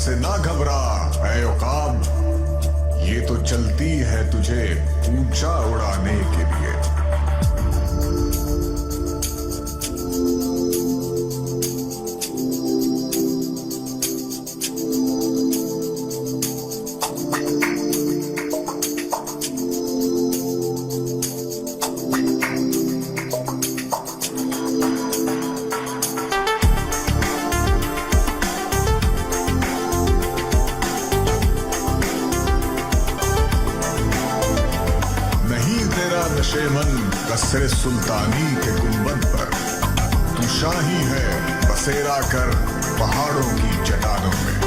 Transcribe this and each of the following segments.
से ना घबरा ऐ उकाब, ये तो चलती है तुझे ऊंचा उड़ाने के लिए। नशेमन कसरे सुल्तानी के गुंबद पर, तू शाही है बसेरा कर पहाड़ों की चट्टानों में।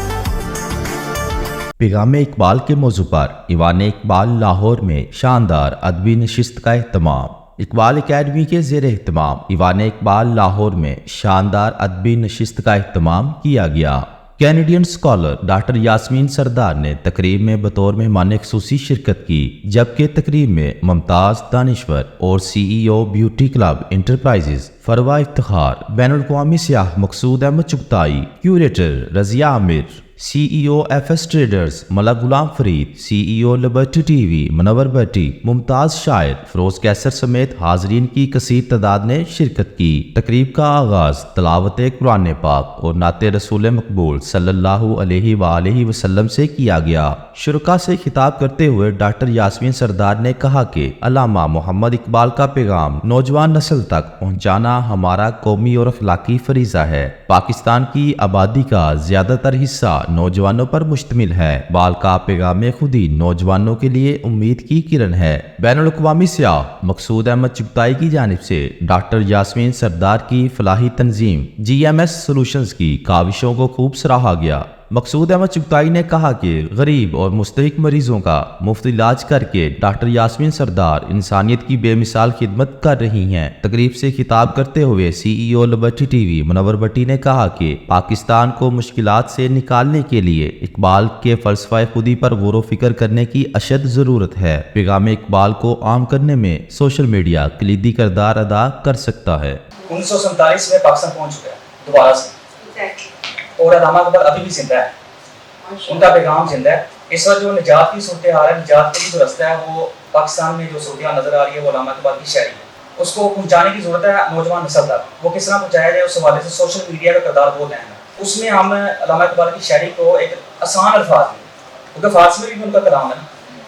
पैगाम इकबाल के मौजू पर ईवान इकबाल लाहौर में शानदार अदबी नशिस्त का एहतमाम। इकबाल एकेडमी के ज़ेर एहतमाम ईवान इकबाल लाहौर में शानदार अदबी नशिस्त का एहतमाम किया गया। कैनेडियन स्कॉलर डॉक्टर यास्मीन सरदार ने तकरीब में बतौर मेहमान खुसूसी शिरकत की, जबकि तकरीब में मुमताज़ दानिश्वर और CEO beauty club enterprises Farwa Iftikhar, बैनुल अक़वामी सियाह Maqsood Ahmad Chughtai, curator Razia Aamir, CEO FS traders मला Ghulam Farid, CEO Liberty TV Munawar Bhatti, मुमताज़ शायर फरोज कैसर समेत हाजरीन की कसीर तादाद ने शिरकत की। तकरीब का आगाज़ तलावत कुरान पाक और नाते रसूल मकबूल सल्लल्लाहु अलैहि वसल्लम से किया गया। शुरका से खिताब करते हुए डॉक्टर यास्मीन सरदार ने कहा कि अल्लामा मोहम्मद इकबाल का पैगाम नौजवान नस्ल तक पहुँचाना हमारा कौमी और अखलाकी फरीज़ा है। पाकिस्तान की आबादी का ज़्यादातर हिस्सा नौजवानों पर मुश्तमिल है। बाल का पैगाम खुदी नौजवानों के लिए उम्मीद की किरण है। बैनुल अक़वामी सियाह मकसूद अहमद चुगताई की जानिब से डॉक्टर यास्मीन सरदार की फलाही तंजीम GMS सोल्यूशंस की काविशों को खूब सराहा गया। मकसूद अहमद चुगताई ने कहा कि गरीब और मुस्तहिक मरीजों का मुफ्त इलाज करके डॉक्टर यास्मीन सरदार इंसानियत की बेमिसाल खिदमत कर रही हैं। तकरीब से खिताब करते हुए CEO लिबर्टी TV मनवर भट्टी ने कहा कि पाकिस्तान को मुश्किलात से निकालने के लिए इकबाल के फ़लसफ़ा खुदी पर गौर व फिक्र करने की अशद ज़रूरत है। पैगाम इकबाल को आम करने में सोशल मीडिया कलीदी किरदार अदा कर सकता है। 1947 में पाकिस्तान पहुंच चुका है दोबारा से, और अल्लामा इकबाल अभी भी जिंदा है, उनका पैगाम जिंदा है। इस वक्त जो निजात की सूरत हाल है, निजात के लिए जो रास्ता है, वो पाकिस्तान में जो सूरत हाल नजर आ रही है वो अल्लामा इकबाल की शायरी है। उसको पहुंचाने की जरूरत है नौजवान नस्ल तक। वो किस तरह पहुंचाया जाए, उस हवाले से सोशल मीडिया का किरदार बहुत अहम है। उसमें हम अल्लामा इकबाल की शायरी को एक आसान अल्फाज में, क्योंकि फारसी में भी उनका कलाम है,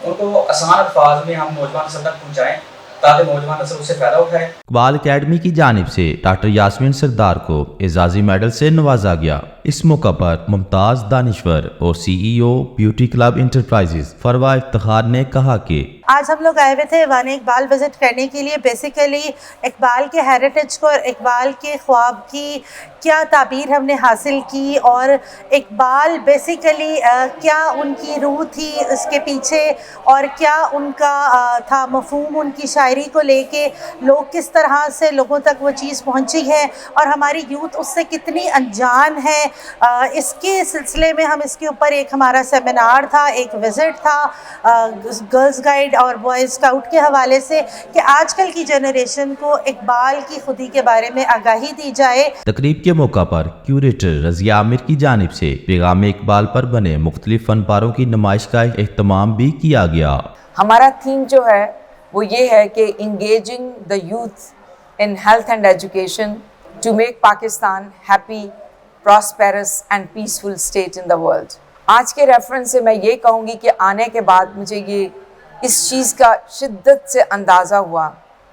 उनको आसान अल्फाज में हम नौजवान नस्ल तक पहुँचाएँ ताकि नौजवान नस्ल उससे फायदा उठाए। इकबाल एकेडमी की जानिब से डॉक्टर यास्मीन सरदार को एजाजी मेडल से नवाजा गया। इस मौका पर मुमताज़ दानिश्वर और CEO beauty club enterprises Farwa Iftikhar ने कहा कि आज हम लोग आए हुए थे ईवान इकबाल विज़िट करने के लिए। बेसिकली इकबाल के हेरिटेज को और इकबाल के ख्वाब की क्या ताबीर हमने हासिल की, और इकबाल बेसिकली क्या उनकी रूह थी इसके पीछे, और क्या उनका था मफ़हूम उनकी शायरी को लेके, लोग किस तरह से लोगों तक वो चीज़ पहुंची है और हमारी यूथ उससे कितनी अनजान है। इसके सिलसिले में हम इसके ऊपर एक हमारा सेमिनार था, एक विज़िट था गर्ल्स गाइड और बॉयज़ स्काउट के हवाले से, कि आजकल की जनरेशन को इकबाल की खुदी के बारे में आगाही दी जाए। तकरीब के मौका पर क्यूरेटर रज़िया आमिर की जानिब से पैगाम इकबाल पर बने मुख्तलिफ फनपारों की नुमाइश का एहतमाम भी किया गया। हमारा थीम जो है वो ये है कि engaging the youth in health and education to make Pakistan happy, prosperous and peaceful state in the world. आज के रेफरेंस से मैं ये कहूँगी कि आने के बाद मुझे ये इस चीज़ का शिद्दत से अंदाज़ा हुआ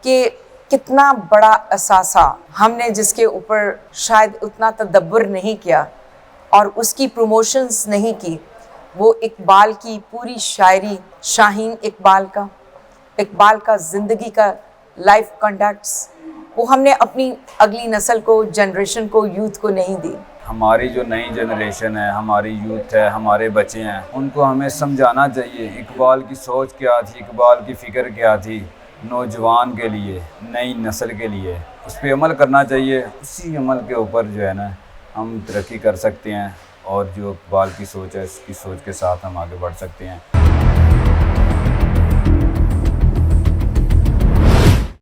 कि कितना बड़ा असासा हमने, जिसके ऊपर शायद उतना तदब्बर नहीं किया और उसकी प्रमोशंस नहीं की, वो इकबाल की पूरी शायरी, शाहीन इकबाल का ज़िंदगी का लाइफ कॉन्टैक्ट्स, वो हमने अपनी अगली नस्ल को, जनरेशन को, यूथ को नहीं दी। हमारी जो नई जनरेशन है, हमारी यूथ है, हमारे बच्चे हैं, उनको हमें समझाना चाहिए इकबाल की सोच क्या थी, इकबाल की फ़िक्र क्या थी नौजवान के लिए, नई नस्ल के लिए। उस पर अमल करना चाहिए। उसी अमल के ऊपर जो है ना हम तरक्की कर सकते हैं, और जो इकबाल की सोच है उसकी सोच के साथ हम आगे बढ़ सकते हैं।